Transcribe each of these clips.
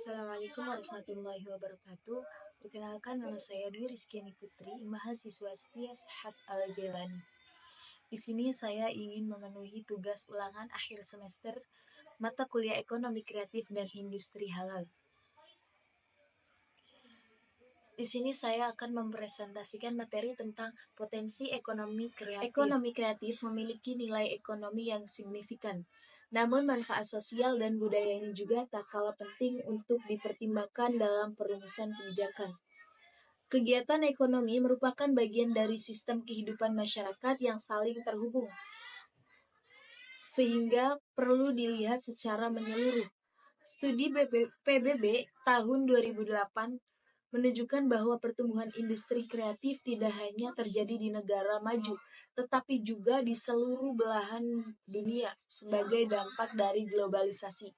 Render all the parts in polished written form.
Assalamualaikum warahmatullahi wabarakatuh. Perkenalkan, nama saya Dwi Rizkyani Putri, mahasiswa setia Has Al-Jailani. Di sini saya ingin memenuhi tugas ulangan akhir semester mata kuliah Ekonomi Kreatif dan Industri Halal. Di sini saya akan mempresentasikan materi tentang potensi ekonomi kreatif. Ekonomi kreatif memiliki nilai ekonomi yang signifikan. Namun manfaat sosial dan budayanya juga tak kalah penting untuk dipertimbangkan dalam perumusan kebijakan. Kegiatan ekonomi merupakan bagian dari sistem kehidupan masyarakat yang saling terhubung, sehingga perlu dilihat secara menyeluruh. Studi PBB tahun 2008 menunjukkan bahwa pertumbuhan industri kreatif tidak hanya terjadi di negara maju, tetapi juga di seluruh belahan dunia sebagai dampak dari globalisasi.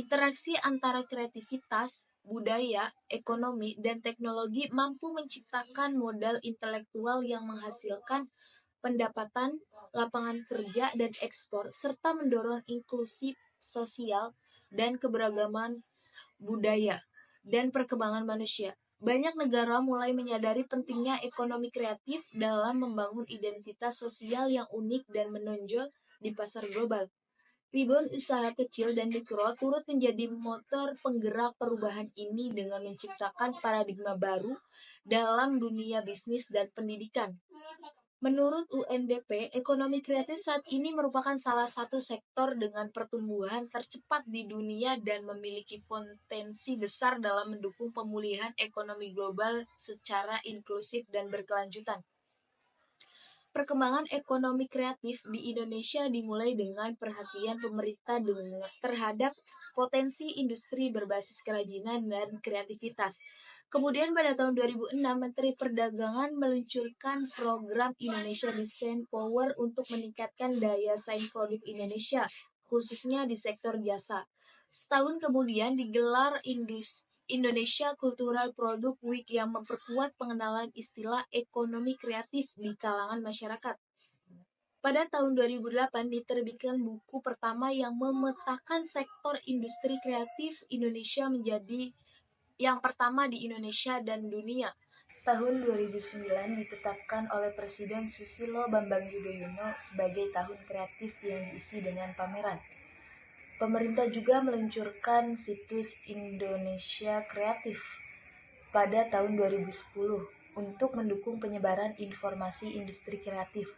Interaksi antara kreativitas, budaya, ekonomi, dan teknologi mampu menciptakan modal intelektual yang menghasilkan pendapatan, lapangan kerja, dan ekspor, serta mendorong inklusi sosial dan keberagaman budaya dan perkembangan manusia. Banyak negara mulai menyadari pentingnya ekonomi kreatif dalam membangun identitas sosial yang unik dan menonjol di pasar global. Ribuan usaha kecil dan mikro turut menjadi motor penggerak perubahan ini dengan menciptakan paradigma baru dalam dunia bisnis dan pendidikan. Menurut UNDP, ekonomi kreatif saat ini merupakan salah satu sektor dengan pertumbuhan tercepat di dunia dan memiliki potensi besar dalam mendukung pemulihan ekonomi global secara inklusif dan berkelanjutan. Perkembangan ekonomi kreatif di Indonesia dimulai dengan perhatian pemerintah terhadap potensi industri berbasis kerajinan dan kreativitas. Kemudian pada tahun 2006, Menteri Perdagangan meluncurkan program Indonesia Design Power untuk meningkatkan daya saing produk Indonesia, khususnya di sektor jasa. Setahun kemudian digelar Indonesia Cultural Product Week yang memperkuat pengenalan istilah ekonomi kreatif di kalangan masyarakat. Pada tahun 2008 diterbitkan buku pertama yang memetakan sektor industri kreatif Indonesia menjadi yang pertama di Indonesia dan dunia. Tahun 2009 ditetapkan oleh Presiden Susilo Bambang Yudhoyono sebagai tahun kreatif yang diisi dengan pameran. Pemerintah juga meluncurkan situs Indonesia Kreatif pada tahun 2010 untuk mendukung penyebaran informasi industri kreatif.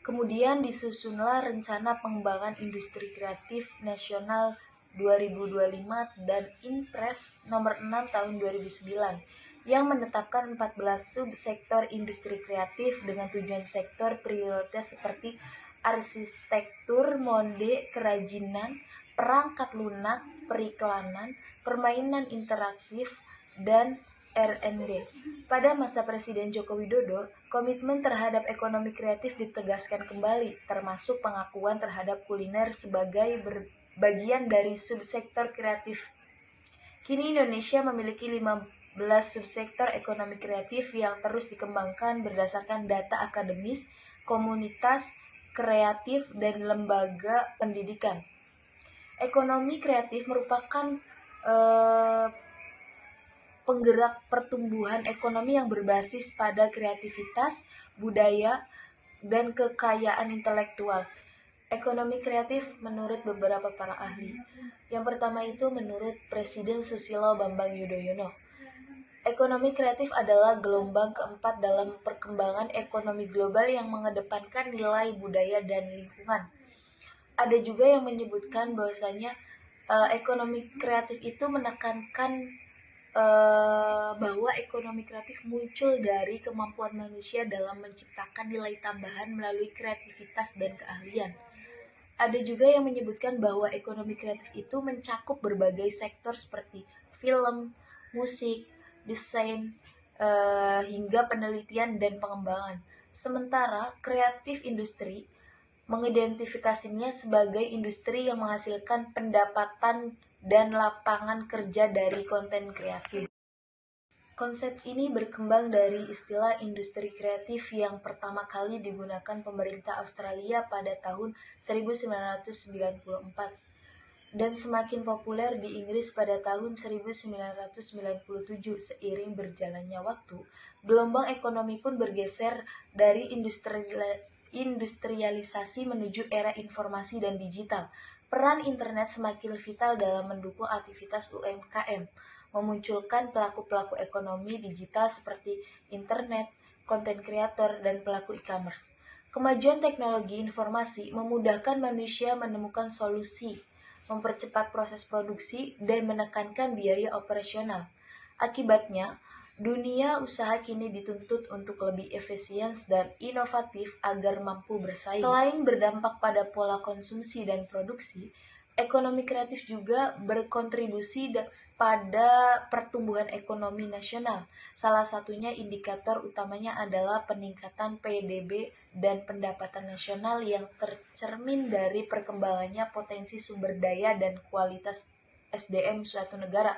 Kemudian disusunlah Rencana Pengembangan Industri Kreatif Nasional 2025 dan Inpres nomor 6 tahun 2009 yang menetapkan 14 subsektor industri kreatif dengan tujuan sektor prioritas seperti arsitektur, mode, kerajinan, perangkat lunak, periklanan, permainan interaktif, dan R&D. Pada masa Presiden Joko Widodo, komitmen terhadap ekonomi kreatif ditegaskan kembali, termasuk pengakuan terhadap kuliner sebagai bagian dari subsektor kreatif. Kini Indonesia memiliki 15 subsektor ekonomi kreatif yang terus dikembangkan berdasarkan data akademis, komunitas kreatif, dan lembaga pendidikan. Ekonomi kreatif merupakan penggerak pertumbuhan ekonomi yang berbasis pada kreativitas, budaya, dan kekayaan intelektual. Ekonomi kreatif menurut beberapa para ahli. Yang pertama itu menurut Presiden Susilo Bambang Yudhoyono. Ekonomi kreatif adalah gelombang keempat dalam perkembangan ekonomi global yang mengedepankan nilai budaya dan lingkungan. Ada juga yang menyebutkan bahwasanya ekonomi kreatif itu menekankan bahwa ekonomi kreatif muncul dari kemampuan manusia dalam menciptakan nilai tambahan melalui kreativitas dan keahlian. Ada juga yang menyebutkan bahwa ekonomi kreatif itu mencakup berbagai sektor seperti film, musik, desain, hingga penelitian dan pengembangan. Sementara kreatif industri mengidentifikasinya sebagai industri yang menghasilkan pendapatan dan lapangan kerja dari konten kreatif. Konsep ini berkembang dari istilah industri kreatif yang pertama kali digunakan pemerintah Australia pada tahun 1994. dan semakin populer di Inggris pada tahun 1997. Seiring berjalannya waktu, gelombang ekonomi pun bergeser dari industrialisasi menuju era informasi dan digital. Peran internet semakin vital dalam mendukung aktivitas UMKM, memunculkan pelaku-pelaku ekonomi digital seperti internet, konten kreator, dan pelaku e-commerce. Kemajuan teknologi informasi memudahkan manusia menemukan solusi, mempercepat proses produksi, dan menekankan biaya operasional. Akibatnya, dunia usaha kini dituntut untuk lebih efisien dan inovatif agar mampu bersaing. Selain berdampak pada pola konsumsi dan produksi, ekonomi kreatif juga berkontribusi pada pertumbuhan ekonomi nasional. Salah satunya indikator utamanya adalah peningkatan PDB dan pendapatan nasional yang tercermin dari perkembangannya potensi sumber daya dan kualitas SDM suatu negara.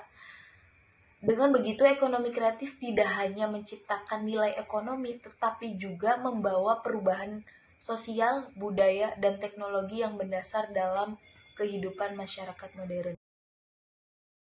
Dengan begitu, ekonomi kreatif tidak hanya menciptakan nilai ekonomi, tetapi juga membawa perubahan sosial, budaya, dan teknologi yang mendasar dalam kehidupan masyarakat modern.